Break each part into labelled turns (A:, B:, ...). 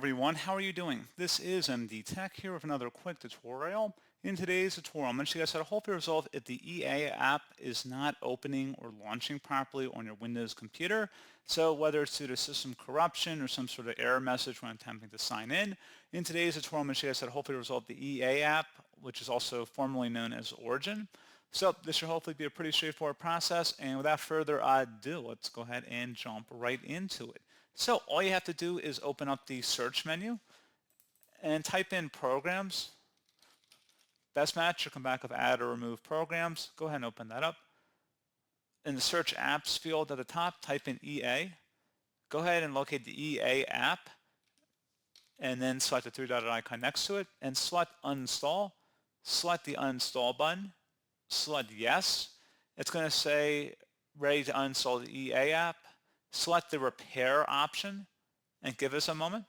A: everyone, how are you doing? This is MD Tech here with another quick tutorial. In today's tutorial, I'm going to show you guys how to hopefully resolve if the EA app is not opening or launching properly on your Windows computer. So whether it's due to system corruption or some sort of error message when attempting to sign in today's tutorial, I'm going to show you guys how to hopefully resolve the EA app, which is also formerly known as Origin. So this should hopefully be a pretty straightforward process, and without further ado, let's go ahead and jump right into it. So all you have to do is open up the search menu and type in programs. Best match, you'll come back with add or remove programs. Go ahead and open that up. In the search apps field at the top, type in EA. Go ahead and locate the EA app and then select the three-dotted icon next to it and select uninstall. Select the uninstall button. Select yes. It's going to say ready to uninstall the EA app. Select the repair option and give us a moment.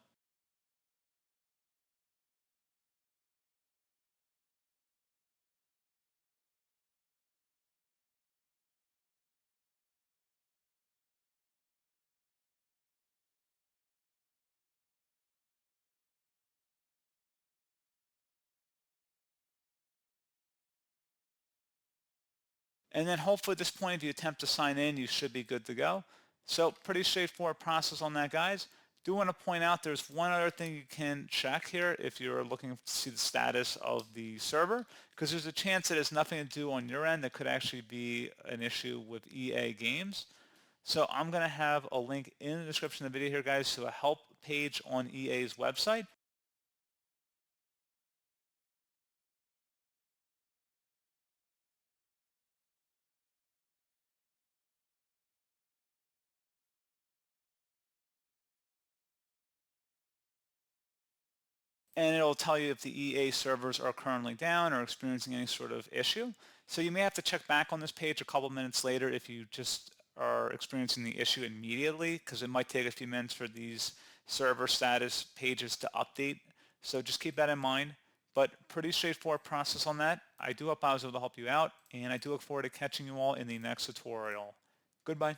A: And then hopefully at this point, if you attempt to sign in, you should be good to go. So pretty straightforward process on that, guys. Do want to point out there's one other thing you can check here if you're looking to see the status of the server, because there's a chance that it's nothing to do on your end. That could actually be an issue with EA games. So I'm going to have a link in the description of the video here, guys, to a help page on EA's website. And it'll tell you if the EA servers are currently down or experiencing any sort of issue. So you may have to check back on this page a couple minutes later if you just are experiencing the issue immediately, because it might take a few minutes for these server status pages to update. So just keep that in mind. But pretty straightforward process on that. I do hope I was able to help you out, and I do look forward to catching you all in the next tutorial. Goodbye.